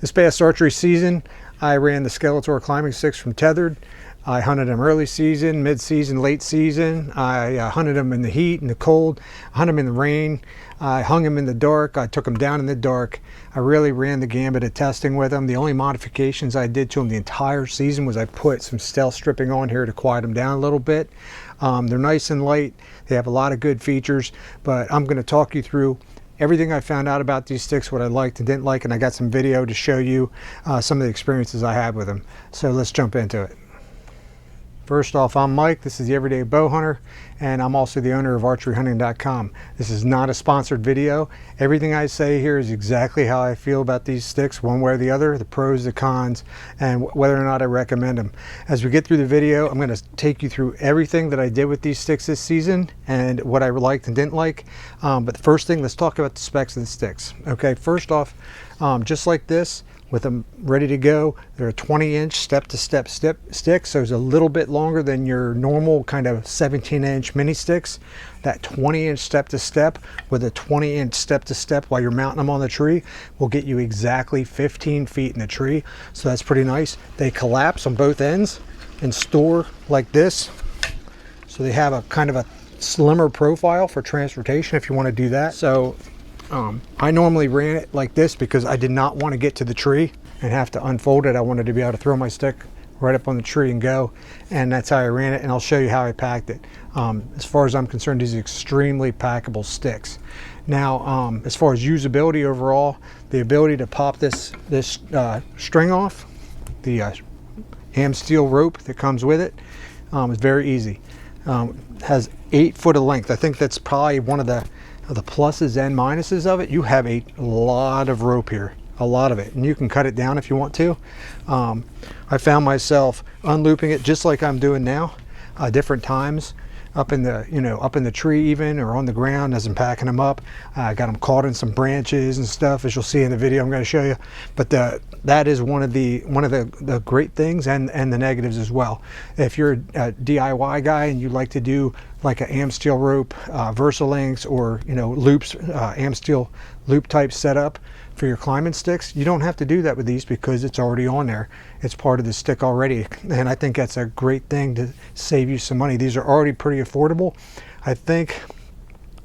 This past archery season, I ran the Skeletor Climbing Sticks from Tethrd. I hunted them early season, mid-season, late season. I hunted them in the heat and the cold. I hunted them in the rain. I hung them in the dark. I took them down in the dark. I really ran the gambit of testing with them. The only modifications I did to them the entire season was I put some stealth stripping on here to quiet them down a little bit. They're nice and light. They have a lot of good features, but I'm going to talk you through everything I found out about these sticks, what I liked and didn't like, and I got some video to show you some of the experiences I had with them. So let's jump into it. First off, I'm Mike. This is the Everyday Bow Hunter, and I'm also the owner of archeryhunting.com. This is not a sponsored video. Everything I say here is exactly how I feel about these sticks, one way or the other, the pros, the cons, and whether or not I recommend them. As we get through the video, I'm going to take you through everything that I did with these sticks this season and what I liked and didn't like. But the first thing, let's talk about the specs of the sticks. Okay, first off, just like this, with them ready to go, they're a 20-inch step-to-step stick, so it's a little bit longer than your normal kind of 17-inch mini sticks. That 20-inch step-to-step with a 20-inch step-to-step while you're mounting them on the tree will get you exactly 15 feet in the tree, so that's pretty nice. They collapse on both ends and store like this, so they have a kind of a slimmer profile for transportation if you want to do that. So I normally ran it like this because I did not want to get to the tree and have to unfold it. I wanted to be able to throw my stick right up on the tree and go, and that's how I ran it, and I'll show you how I packed it. As far as I'm concerned, these are extremely packable sticks. Now, as far as usability overall, the ability to pop this string off, the am steel rope that comes with it, is very easy. Has 8 foot of length. I think that's probably one of the pluses and minuses of it. You have a lot of rope here, a lot of it, and you can cut it down if you want to. I found myself unlooping it just like I'm doing now, different times up in the up in the tree even, or on the ground as I'm packing them up. I got them caught in some branches and stuff, as you'll see in the video I'm going to show you. But that is one of the great things and the negatives as well. If you're a DIY guy and you like to do like an am steel rope, Versalinks, or loops, am steel loop type setup for your climbing sticks, you don't have to do that with these because it's already on there. It's part of the stick already, and I think that's a great thing to save you some money. These are already pretty affordable. I think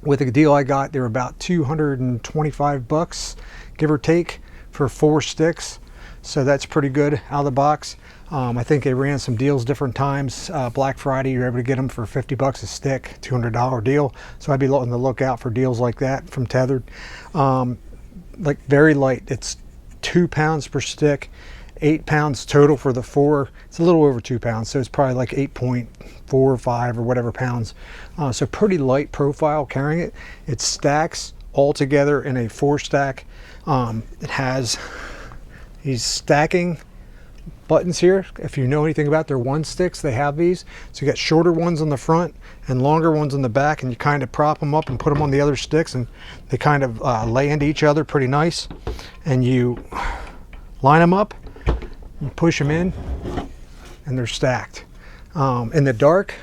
with the deal I got, they're about 225 bucks, give or take, for 4 sticks. So that's pretty good out of the box. I think they ran some deals different times. Black Friday, you're able to get them for 50 bucks a stick, $200 deal. So I'd be on the lookout for deals like that from Tethrd. Like very light, it's 2 pounds per stick, 8 pounds total for the 4. It's a little over 2 pounds, so it's probably like 8.4 or 5 or whatever pounds. So pretty light profile carrying it. It stacks all together in a 4 stack. It has these stacking buttons here. If you know anything about their 1 sticks, they have these. So you got shorter ones on the front and longer ones on the back, and you kind of prop them up and put them on the other sticks, and they kind of lay into each other pretty nice. And you line them up, you push them in, and they're stacked. In the dark,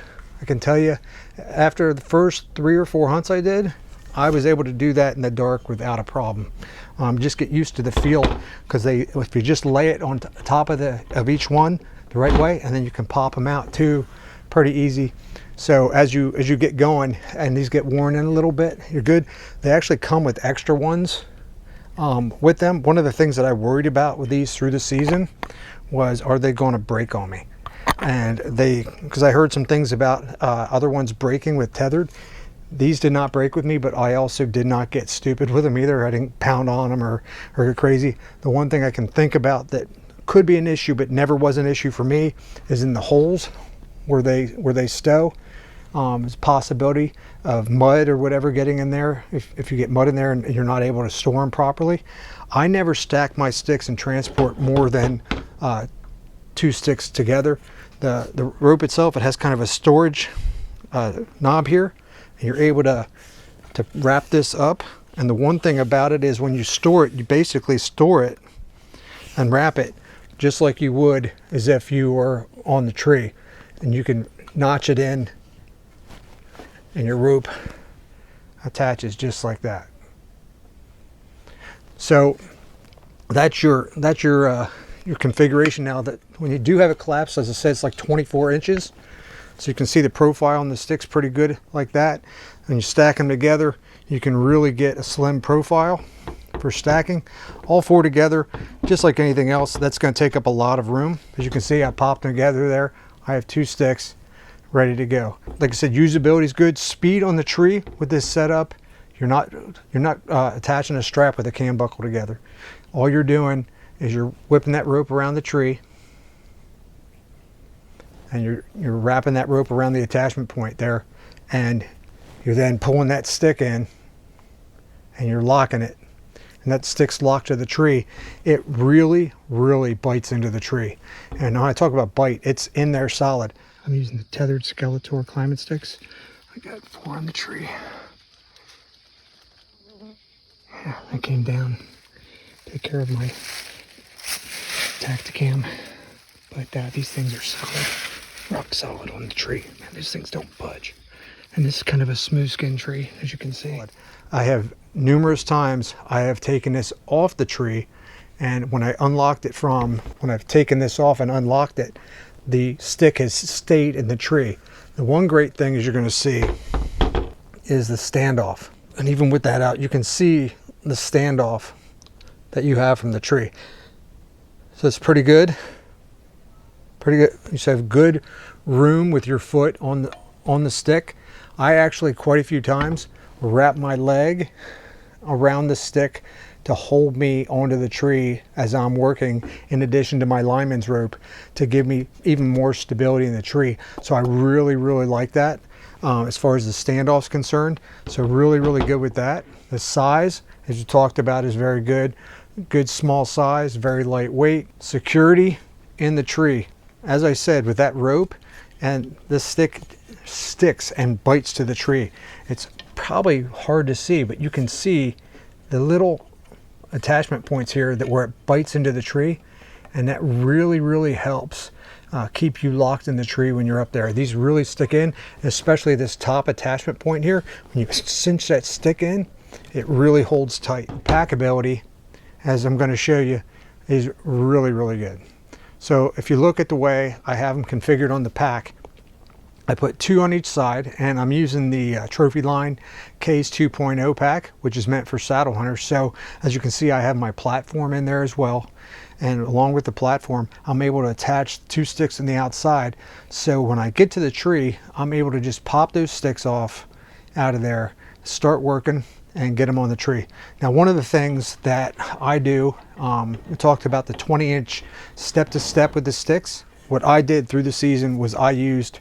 I can tell you, after the first 3 or 4 hunts I did, I was able to do that in the dark without a problem. Just get used to the feel, because if you just lay it on top of each one the right way, and then you can pop them out too, pretty easy. So as you get going and these get worn in a little bit, you're good. They actually come with extra ones with them. One of the things that I worried about with these through the season was, are they going to break on me? And because I heard some things about other ones breaking with Tethrd. These did not break with me, but I also did not get stupid with them either. I didn't pound on them or get crazy. The one thing I can think about that could be an issue but never was an issue for me is in the holes where they stow. There's a possibility of mud or whatever getting in there if you get mud in there and you're not able to store them properly. I never stack my sticks and transport more than 2 sticks together. The rope itself, it has kind of a storage knob here. You're able to wrap this up, and the one thing about it is when you store it, you basically store it and wrap it just like you would as if you were on the tree, and you can notch it in and your rope attaches just like that. So your configuration now. That when you do have it collapsed, as I said, it's like 24 inches. So you can see the profile on the sticks pretty good like that. And you stack them together, you can really get a slim profile for stacking. All four together, just like anything else, that's going to take up a lot of room. As you can see, I popped them together there. I have 2 sticks ready to go. Like I said, usability is good. Speed on the tree with this setup. You're not attaching a strap with a cam buckle together. All you're doing is you're whipping that rope around the tree, and you're wrapping that rope around the attachment point there, and you're then pulling that stick in and you're locking it, and that stick's locked to the tree. It really bites into the tree, and when I talk about bite, it's in there solid. I'm using the Tethrd Skeletor Climbing Sticks. I got 4 on the tree. Yeah, I came down, take care of my Tacticam, but these things are solid, rock solid on the tree. Man, these things don't budge. And this is kind of a smooth skin tree, as you can see. I have numerous times I have taken this off the tree, and when I've taken this off and unlocked it, the stick has stayed in the tree. The one great thing is you're going to see is the standoff. And even with that out, you can see the standoff that you have from the tree. So it's pretty good. Pretty good. You should have good room with your foot on the stick. I actually quite a few times wrap my leg around the stick to hold me onto the tree as I'm working, in addition to my lineman's rope, to give me even more stability in the tree. So I really like that as far as the standoff's concerned. So really good with that. The size, as you talked about, is very good. Good small size, very lightweight. Security in the tree. As I said, with that rope, and the stick sticks and bites to the tree. It's probably hard to see, but you can see the little attachment points here that where it bites into the tree, and that really helps keep you locked in the tree when you're up there. These really stick in, especially this top attachment point here. When you cinch that stick in, it really holds tight. Packability, as I'm going to show you, is really good. So if you look at the way I have them configured on the pack, I put 2 on each side, and I'm using the Trophy Line Case 2.0 pack, which is meant for saddle hunters. So as you can see, I have my platform in there as well, and along with the platform, I'm able to attach 2 sticks on the outside. So when I get to the tree, I'm able to just pop those sticks off out of there, start working, and get them on the tree. Now, one of the things that I do, we talked about the 20-inch step-to-step with the sticks. What I did through the season was I used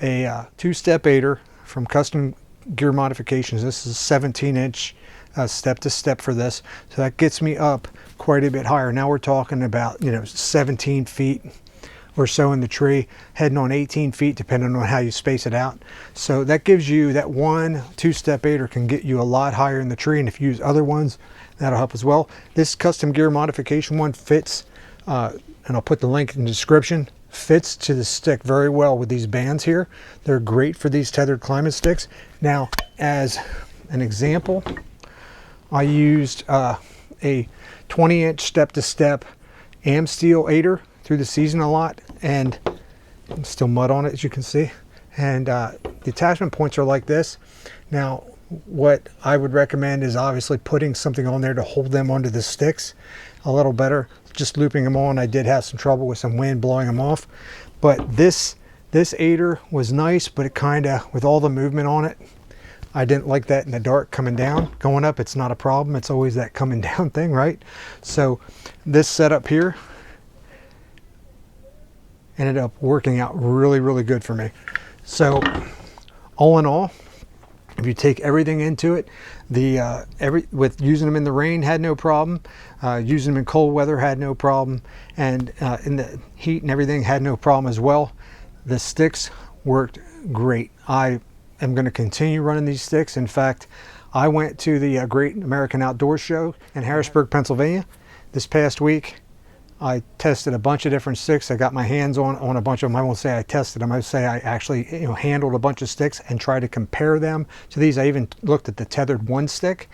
a 2-step aider from Custom Gear Modifications. This is a 17-inch step-to-step for this. So that gets me up quite a bit higher. Now we're talking about, 17 feet or so in the tree, heading on 18 feet depending on how you space it out. So that gives you, that one 2-step aider can get you a lot higher in the tree, and if you use other ones, that'll help as well. This Custom Gear Modification one fits, and I'll put the link in the description, fits to the stick very well with these bands here. They're great for these Tethrd climbing sticks. Now, as an example, I used a 20-inch step-to-step Amsteel aider through the season a lot, and still mud on it, as you can see. And the attachment points are like this. Now, what I would recommend is obviously putting something on there to hold them onto the sticks a little better. Just looping them on, I did have some trouble with some wind blowing them off. But this aider was nice, but it kind of, with all the movement on it, I didn't like that in the dark coming down. Going up, it's not a problem. It's always that coming down thing, right? So this setup here ended up working out really good for me. So all in all, if you take everything into it, with using them in the rain had no problem, using them in cold weather had no problem, and in the heat and everything had no problem as well. The sticks worked great. I am going to continue running these sticks. In fact, I went to the Great American Outdoor Show in Harrisburg, Pennsylvania this past week. I tested a bunch of different sticks. I got my hands on a bunch of them. I won't say I tested them. I would say I actually handled a bunch of sticks and tried to compare them to these. I even looked at the Tethrd 1 stick.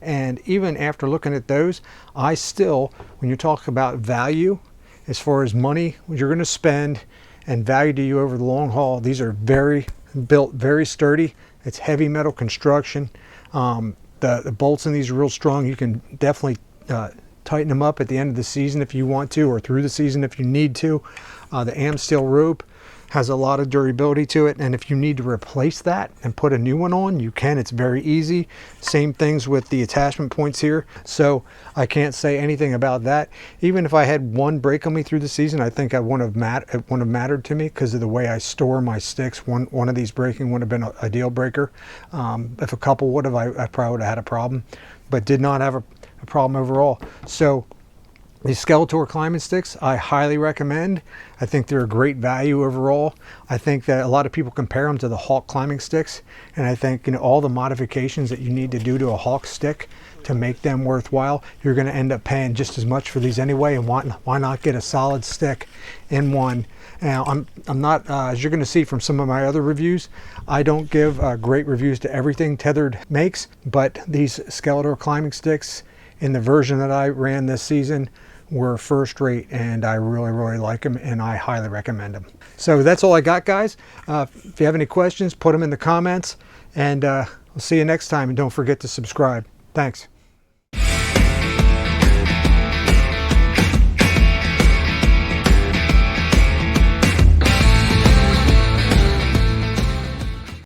And even after looking at those, I still, when you talk about value, as far as money you're going to spend and value to you over the long haul, these are very built, very sturdy. It's heavy metal construction. The bolts in these are real strong. You can definitely tighten them up at the end of the season if you want to, or through the season if you need to. The AmSteel rope has a lot of durability to it, and if you need to replace that and put a new one on, you can. It's very easy. Same things with the attachment points here, so I can't say anything about that. Even if I had one break on me through the season, I think it wouldn't have mattered to me because of the way I store my sticks. One of these breaking would have been a deal breaker. If a couple would have, I probably would have had a problem, but did not have a problem overall. So these Skeletor climbing sticks, I highly recommend. I think they're a great value overall. I think that a lot of people compare them to the Hawk climbing sticks, and I think all the modifications that you need to do to a Hawk stick to make them worthwhile, you're going to end up paying just as much for these anyway. And why not get a solid stick in one? Now, I'm not, as you're going to see from some of my other reviews, I don't give great reviews to everything Tethrd makes, but these Skeletor climbing sticks in the version that I ran this season were first rate, and I really like them, and I highly recommend them. So that's all I got, guys. If you have any questions, put them in the comments, and we'll see you next time, and don't forget to subscribe. Thanks.